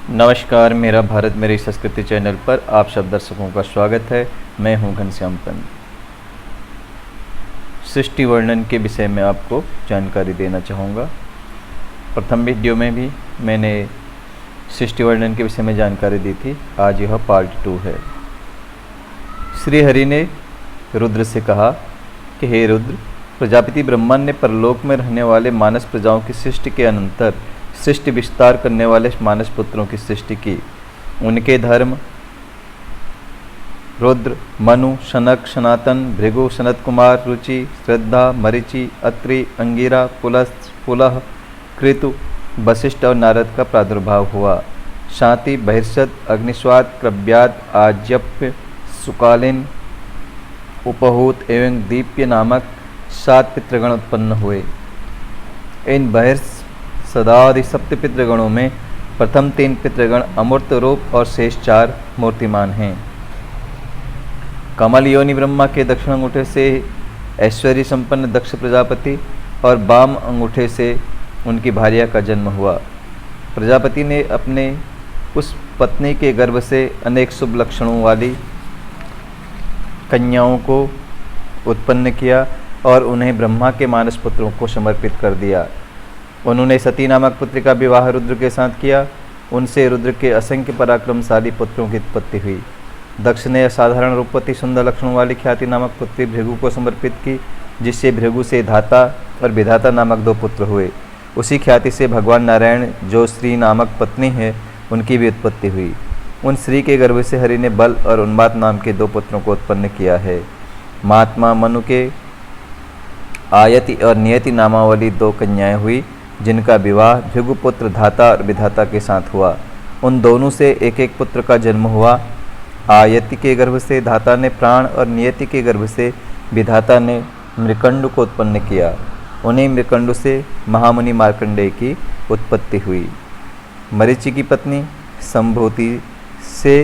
नमस्कार, मेरा भारत मेरी संस्कृति चैनल पर आप सब दर्शकों का स्वागत है। मैं हूं घनश्याम पंत। सृष्टि वर्णन के विषय में आपको जानकारी देना चाहूँगा। प्रथम वीडियो में भी मैंने सृष्टि वर्णन के विषय में जानकारी दी थी। आज यह पार्ट 2 है। श्री हरि ने रुद्र से कहा कि हे रुद्र, प्रजापति ब्रह्मा ने परलोक में रहने वाले मानस प्रजाओं की सृष्टि के अनंतर सृष्टि विस्तार करने वाले मानस पुत्रों की सृष्टि की। उनके धर्म रुद्र, मनु, शनक, सनातन, भृगु, सनत कुमार, रुचि, श्रद्धा, मरीचि, अत्रि, अंगिरा, पुलह, कृतु, वशिष्ठ और नारद का प्रादुर्भाव हुआ। शांति, बहिर्षद, अग्निस्वाद, क्रव्याद, आज्यप्य, सुकालिन, उपहूत एवं दीप्य नामक 7 पितृगण उत्पन्न हुए। इन सदादि सप्त पितृगणों में प्रथम 3 पितृगण अमूर्त रूप और शेष 4 मूर्तिमान हैं। कमल योनि ब्रह्मा के दक्षिण अंगूठे से ऐश्वर्य संपन्न दक्ष प्रजापति और वाम अंगूठे से उनकी भार्या का जन्म हुआ। प्रजापति ने अपने उस पत्नी के गर्भ से अनेक शुभ लक्षणों वाली कन्याओं को उत्पन्न किया और उन्हें ब्रह्मा के मानस पुत्रों को समर्पित कर दिया। उन्होंने सती नामक पुत्री का विवाह रुद्र के साथ किया। उनसे रुद्र के असंख्य पराक्रमशाली पुत्रों की उत्पत्ति हुई। दक्ष ने असाधारण रूपवती सुंदर लक्षणों वाली ख्याति नामक पुत्री भृगु को समर्पित की, जिससे भृगु से धाता और विधाता नामक 2 पुत्र हुए। उसी ख्याति से भगवान नारायण, जो श्री नामक पत्नी है, उनकी भी उत्पत्ति हुई। उन श्री के गर्भ से हरि ने बल और उन्माद नाम के 2 पुत्रों को उत्पन्न किया है। महात्मा मनु के आयति और नियति नामावली 2 कन्याएं हुई, जिनका विवाह भृगुपुत्र धाता और विधाता के साथ हुआ। उन दोनों से एक एक पुत्र का जन्म हुआ। आयति के गर्भ से धाता ने प्राण और नियति के गर्भ से विधाता ने मृकंडु को उत्पन्न किया। उन्हीं मृकंडु से महामुनि मार्कंडेय की उत्पत्ति हुई। मरीचि की पत्नी संभूति से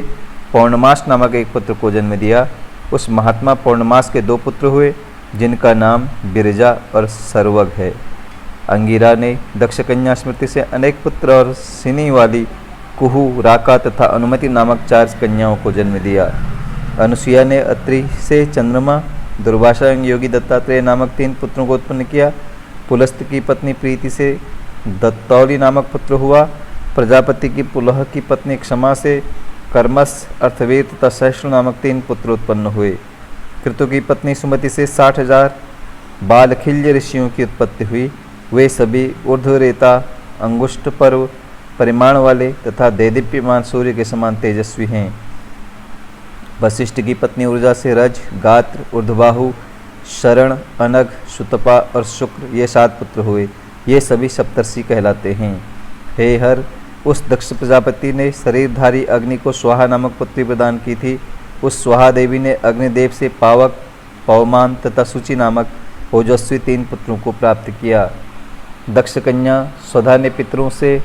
पौर्णमास नामक एक पुत्र को जन्म दिया। उस महात्मा पौर्णमास के 2 पुत्र हुए, जिनका नाम बिरजा और सर्वग है। अंगिरा ने दक्ष कन्या स्मृति से अनेक पुत्र और सिनी वाली कुहू, राका तथा अनुमति नामक 4 कन्याओं को जन्म दिया। अनुसुईया ने अत्रि से चंद्रमा, दुर्वासा एवं योगी दत्तात्रेय नामक 3 पुत्रों को उत्पन्न किया। पुलस्त की पत्नी प्रीति से दत्तौली नामक पुत्र हुआ। प्रजापति की पुलह की पत्नी क्षमा से कर्मस, अर्थवीर तथा सहस्र नामक 3 पुत्र उत्पन्न हुए। कृतु की पत्नी सुमति से 60,000 बालखिल्य ऋषियों की उत्पत्ति हुई। वे सभी ऊर्ध्वरेता, अंगुष्ठ पर्व परिमाण वाले तथा देदीप्यमान सूर्य के समान तेजस्वी हैं। वशिष्ठ की पत्नी ऊर्जा से रज, गात्र, ऊर्ध्वबाहु, शरण, अनग, सुतपा और शुक्र ये 7 पुत्र हुए। ये सभी सप्तर्षि कहलाते हैं। हे हर, उस दक्ष प्रजापति ने शरीरधारी अग्नि को स्वाहा नामक पुत्री प्रदान की थी। उस स्वाहा देवी ने अग्निदेव से पावक, पवमान तथा सूचि नामक ओजस्वी 3 पुत्रों को प्राप्त किया। दक्ष कन्या स्वधा ने पितरों से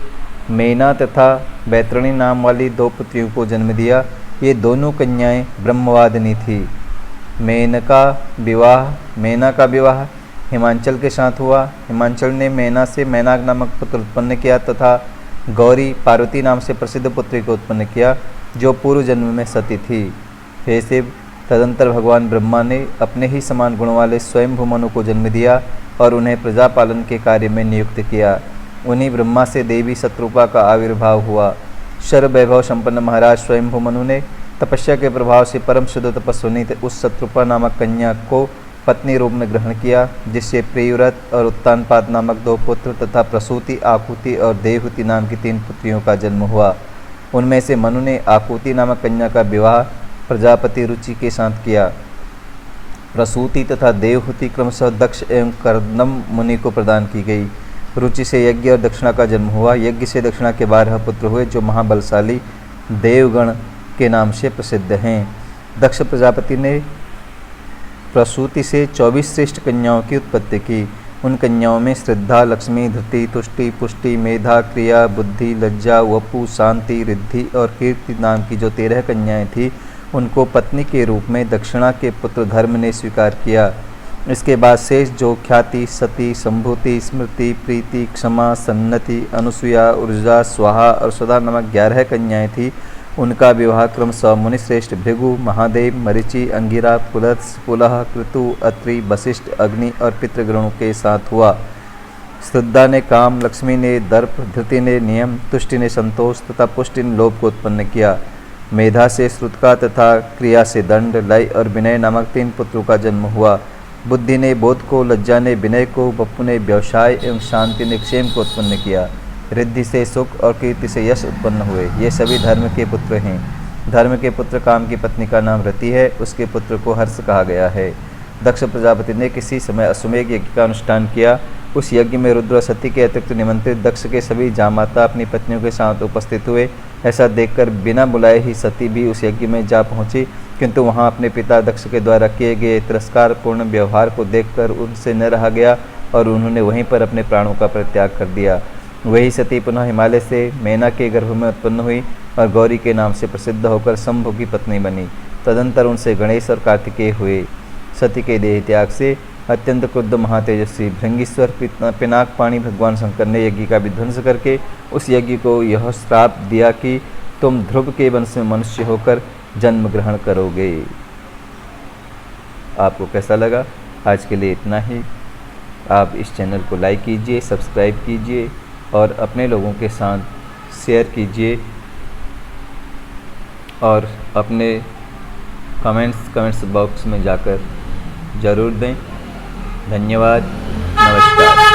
मेना तथा बैतरणी नाम वाली 2 पुत्रियों को जन्म दिया। ये दोनों कन्याएं ब्रह्मवादिनी थी। मेना का विवाह हिमांचल के साथ हुआ। हिमांचल ने मेना से मैनाक नामक पुत्र उत्पन्न किया तथा गौरी, पार्वती नाम से प्रसिद्ध पुत्री को उत्पन्न किया, जो पूर्व जन्म में सती थी। हे शिव, तदंतर भगवान ब्रह्मा ने अपने ही समान गुण वाले स्वयं मनु को जन्म दिया और उन्हें प्रजा पालन के कार्य में नियुक्त किया। उन्हीं ब्रह्मा से देवी शत्रुपा का आविर्भाव हुआ। सर्व वैभव संपन्न महाराज स्वयं मनु ने तपस्या के प्रभाव से परम शुद्ध तपस्विनी उस शत्रुपा नामक कन्या को पत्नी रूप में ग्रहण किया, जिससे प्रियव्रत और उत्तानपाद नामक 2 पुत्र तथा प्रसूति, आकुति और देवहूति नाम की 3 पुत्रियों का जन्म हुआ। उनमें से मनु ने आकुति नामक कन्या का विवाह प्रजापति रुचि के साथ किया। प्रसूति तथा देवहूति क्रमशः दक्ष एवं कर्दम मुनि को प्रदान की गई। रुचि से यज्ञ और दक्षिणा का जन्म हुआ। यज्ञ से दक्षिणा के 12 पुत्र हुए, जो महाबलशाली देवगण के नाम से प्रसिद्ध हैं। दक्ष प्रजापति ने प्रसूति से 24 श्रेष्ठ कन्याओं की उत्पत्ति की। उन कन्याओं में श्रद्धा, लक्ष्मी, धृति, तुष्टि, पुष्टि, मेधा, क्रिया, बुद्धि, लज्जा, वपु, शांति, रिद्धि और कीर्ति नाम की जो 13 कन्याएं थीं, उनको पत्नी के रूप में दक्षिणा के पुत्र धर्म ने स्वीकार किया। इसके बाद शेष जो ख्याति, सती, संभूति, स्मृति, प्रीति, क्षमा, सन्नति, अनुसुया, ऊर्जा, स्वाहा और सुधा नामक 11 कन्याएं थी, उनका विवाह क्रमशः मुनिश्रेष्ठ भृगु, महादेव, मरीचि, अंगिरा, पुलत्स, पुलह, कृतु, अत्रि, वशिष्ठ, अग्नि और पितृगणों के साथ हुआ। श्रद्धा ने काम, लक्ष्मी ने दर्प, धृति ने नियम, तुष्टि ने संतोष तथा पुष्टि ने लोभ को उत्पन्न किया। मेधा से श्रुतका तथा क्रिया से दंड, लय और विनय नामक 3 पुत्रों का जन्म हुआ। बुद्धि ने बोध को, लज्जा ने विनय को, बप्पु ने व्यवसाय एवं शांति ने क्षेम को उत्पन्न किया। रिद्धि से सुख और कीर्ति से यश उत्पन्न हुए। ये सभी धर्म के पुत्र हैं। धर्म के पुत्र काम की पत्नी का नाम रति है, उसके पुत्र को हर्ष कहा गया है। दक्ष प्रजापति ने किसी समय अश्वमेध यज्ञ का अनुष्ठान किया। उस यज्ञ में रुद्र सती के अतिरिक्त निमंत्रित दक्ष के सभी जामाता अपनी पत्नियों के साथ उपस्थित हुए। ऐसा देखकर बिना बुलाए ही सती भी उस यज्ञ में जा पहुंची, किंतु वहां अपने पिता दक्ष के द्वारा किए गए तिरस्कारपूर्ण व्यवहार को देखकर उनसे न रहा गया और उन्होंने वहीं पर अपने प्राणों का परित्याग कर दिया। वही सती पुनः हिमालय से मेना के गर्भ में उत्पन्न हुई और गौरी के नाम से प्रसिद्ध होकर शंभु की पत्नी बनी। तदंतर उनसे गणेश और कार्तिकेय हुए। सती के देह त्याग से अत्यंत क्रुद्ध महातेजस्वी भृंगीश्वर पिनाकपाणी भगवान शंकर ने यज्ञ का विध्वंस करके उस यज्ञ को यह श्राप दिया कि तुम ध्रुव के वंश में मनुष्य होकर जन्म ग्रहण करोगे। आपको कैसा लगा? आज के लिए इतना ही। आप इस चैनल को लाइक कीजिए, सब्सक्राइब कीजिए और अपने लोगों के साथ शेयर कीजिए और अपने कमेंट्स बॉक्स में जाकर ज़रूर दें। धन्यवाद। नमस्कार।